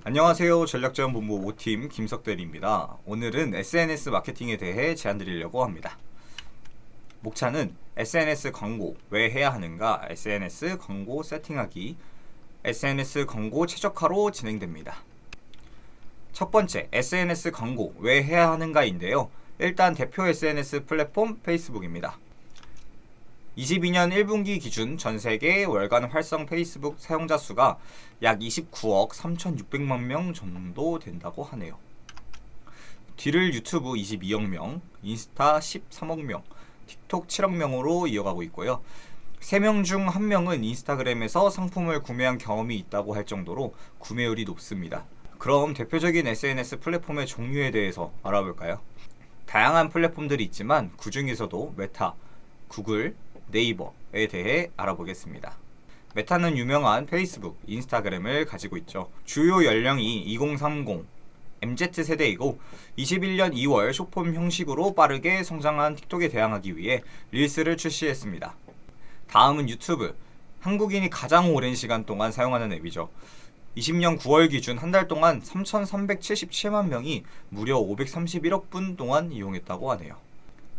안녕하세요. 전략자원본부 5팀 김석대리입니다. 오늘은 SNS 마케팅에 대해 제안 드리려고 합니다. 목차는 SNS 광고 왜 해야 하는가, SNS 광고 세팅하기, SNS 광고 최적화로 진행됩니다. 첫 번째, SNS 광고 왜 해야 하는가인데요. 일단 대표 SNS 플랫폼 페이스북입니다. 22년 1분기 기준 전세계 월간 활성 페이스북 사용자 수가 약 29억 3,600만 명 정도 된다고 하네요. 뒤를 유튜브 22억 명, 인스타 13억 명, 틱톡 7억 명으로 이어가고 있고요. 3명 중 1명은 인스타그램에서 상품을 구매한 경험이 있다고 할 정도로 구매율이 높습니다. 그럼 대표적인 SNS 플랫폼의 종류에 대해서 알아볼까요? 다양한 플랫폼들이 있지만 그 중에서도 메타, 구글, 네이버에 대해 알아보겠습니다. 메타는 유명한 페이스북, 인스타그램을 가지고 있죠. 주요 연령이 2030, MZ세대이고 21년 2월 숏폼 형식으로 빠르게 성장한 틱톡에 대항하기 위해 릴스를 출시했습니다. 다음은 유튜브, 한국인이 가장 오랜 시간 동안 사용하는 앱이죠. 20년 9월 기준 한 달 동안 3,377만 명이 무려 531억 분 동안 이용했다고 하네요.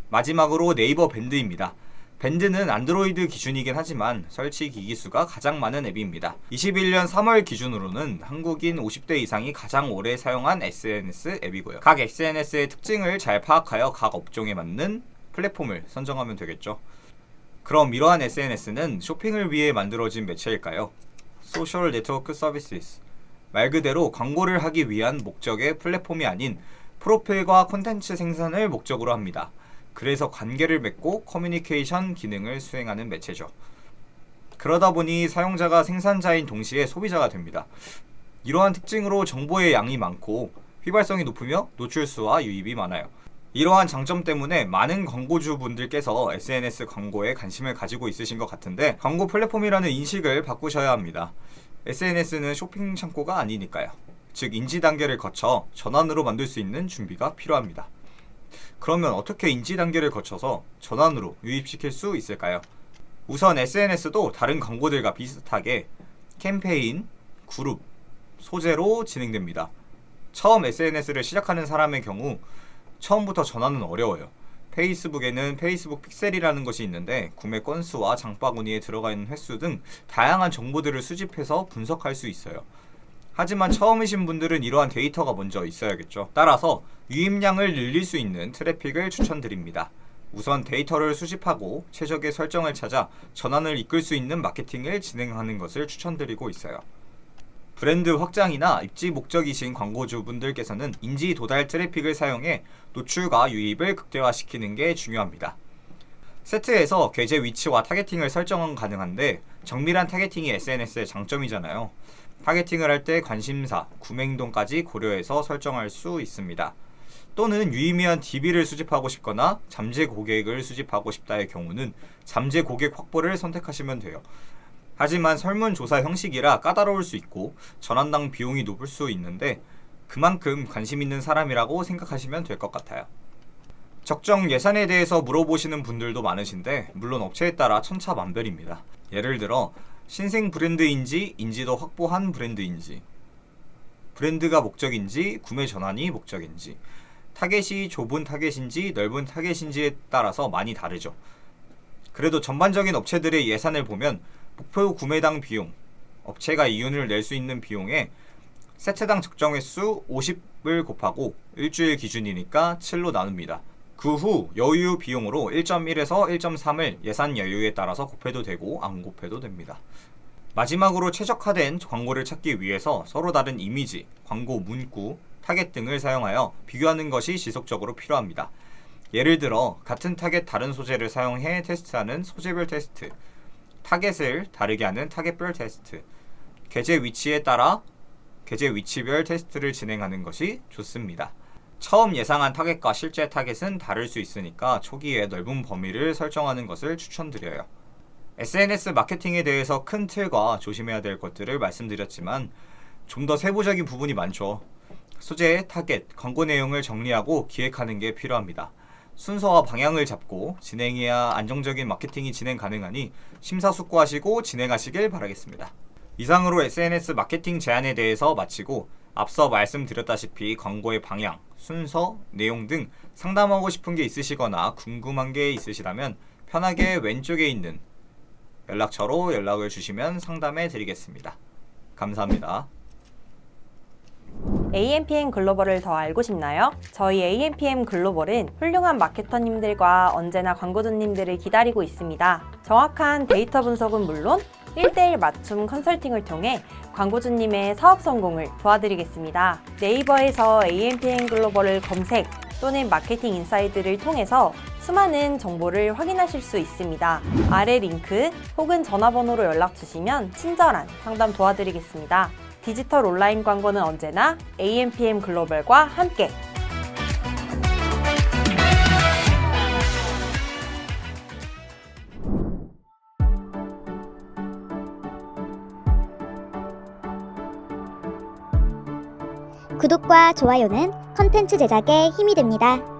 마지막으로 네이버 밴드입니다. 밴드는 안드로이드 기준이긴 하지만 설치 기기 수가 가장 많은 앱입니다. 21년 3월 기준으로는 한국인 50대 이상이 가장 오래 사용한 SNS 앱이고요. 각 SNS의 특징을 잘 파악하여 각 업종에 맞는 플랫폼을 선정하면 되겠죠. 그럼 이러한 SNS는 쇼핑을 위해 만들어진 매체일까요? 소셜 네트워크 서비스, 말 그대로 광고를 하기 위한 목적의 플랫폼이 아닌 프로필과 콘텐츠 생산을 목적으로 합니다. 그래서 관계를 맺고 커뮤니케이션 기능을 수행하는 매체죠. 그러다 보니 사용자가 생산자인 동시에 소비자가 됩니다. 이러한 특징으로 정보의 양이 많고 휘발성이 높으며 노출수와 유입이 많아요. 이러한 장점 때문에 많은 광고주분들께서 SNS 광고에 관심을 가지고 있으신 것 같은데, 광고 플랫폼이라는 인식을 바꾸셔야 합니다. SNS는 쇼핑 창고가 아니니까요. 즉 인지 단계를 거쳐 전환으로 만들 수 있는 준비가 필요합니다. 그러면 어떻게 인지 단계를 거쳐서 전환으로 유입시킬 수 있을까요? 우선 SNS도 다른 광고들과 비슷하게 캠페인, 그룹, 소재로 진행됩니다. 처음 SNS를 시작하는 사람의 경우 처음부터 전환은 어려워요. 페이스북에는 페이스북 픽셀이라는 것이 있는데 구매 건수와 장바구니에 들어가 있는 횟수 등 다양한 정보들을 수집해서 분석할 수 있어요. 하지만 처음이신 분들은 이러한 데이터가 먼저 있어야겠죠. 따라서 유입량을 늘릴 수 있는 트래픽을 추천드립니다. 우선 데이터를 수집하고 최적의 설정을 찾아 전환을 이끌 수 있는 마케팅을 진행하는 것을 추천드리고 있어요. 브랜드 확장이나 입지 목적이신 광고주분들께서는 인지 도달 트래픽을 사용해 노출과 유입을 극대화시키는 게 중요합니다. 세트에서 계제 위치와 타겟팅을 설정은 가능한데 정밀한 타겟팅이 SNS의 장점이잖아요. 타겟팅을 할 때 관심사, 구매 행동까지 고려해서 설정할 수 있습니다. 또는 유의미한 DB를 수집하고 싶거나 잠재 고객을 수집하고 싶다의 경우는 잠재 고객 확보를 선택하시면 돼요. 하지만 설문조사 형식이라 까다로울 수 있고 전환당 비용이 높을 수 있는데 그만큼 관심 있는 사람이라고 생각하시면 될 것 같아요. 적정 예산에 대해서 물어보시는 분들도 많으신데 물론 업체에 따라 천차만별입니다. 예를 들어 신생 브랜드인지 인지도 확보한 브랜드인지, 브랜드가 목적인지 구매 전환이 목적인지, 타겟이 좁은 타겟인지 넓은 타겟인지에 따라서 많이 다르죠. 그래도 전반적인 업체들의 예산을 보면 목표 구매당 비용, 업체가 이윤을 낼 수 있는 비용에 세트당 적정 횟수 50을 곱하고 일주일 기준이니까 7로 나눕니다. 그 후 여유 비용으로 1.1에서 1.3을 예산 여유에 따라서 곱해도 되고 안 곱해도 됩니다. 마지막으로 최적화된 광고를 찾기 위해서 서로 다른 이미지, 광고 문구, 타겟 등을 사용하여 비교하는 것이 지속적으로 필요합니다. 예를 들어 같은 타겟 다른 소재를 사용해 테스트하는 소재별 테스트, 타겟을 다르게 하는 타겟별 테스트, 계제 위치에 따라 계제 위치별 테스트를 진행하는 것이 좋습니다. 처음 예상한 타겟과 실제 타겟은 다를 수 있으니까 초기에 넓은 범위를 설정하는 것을 추천드려요. SNS 마케팅에 대해서 큰 틀과 조심해야 될 것들을 말씀드렸지만 좀 더 세부적인 부분이 많죠. 소재, 타겟, 광고 내용을 정리하고 기획하는 게 필요합니다. 순서와 방향을 잡고 진행해야 안정적인 마케팅이 진행 가능하니 심사숙고하시고 진행하시길 바라겠습니다. 이상으로 SNS 마케팅 제안에 대해서 마치고 앞서 말씀드렸다시피 광고의 방향, 순서, 내용 등 상담하고 싶은 게 있으시거나 궁금한 게 있으시다면 편하게 왼쪽에 있는 연락처로 연락을 주시면 상담해 드리겠습니다. 감사합니다. AMPM 글로벌을 더 알고 싶나요? 저희 AMPM 글로벌은 훌륭한 마케터님들과 언제나 광고주님들을 기다리고 있습니다. 정확한 데이터 분석은 물론 1:1 맞춤 컨설팅을 통해 광고주님의 사업 성공을 도와드리겠습니다. 네이버에서 AMPM 글로벌을 검색 또는 마케팅 인사이드를 통해서 수많은 정보를 확인하실 수 있습니다. 아래 링크 혹은 전화번호로 연락 주시면 친절한 상담 도와드리겠습니다. 디지털 온라인 광고는 언제나 AMPM 글로벌과 함께. 구독과 좋아요는 컨텐츠 제작에 힘이 됩니다.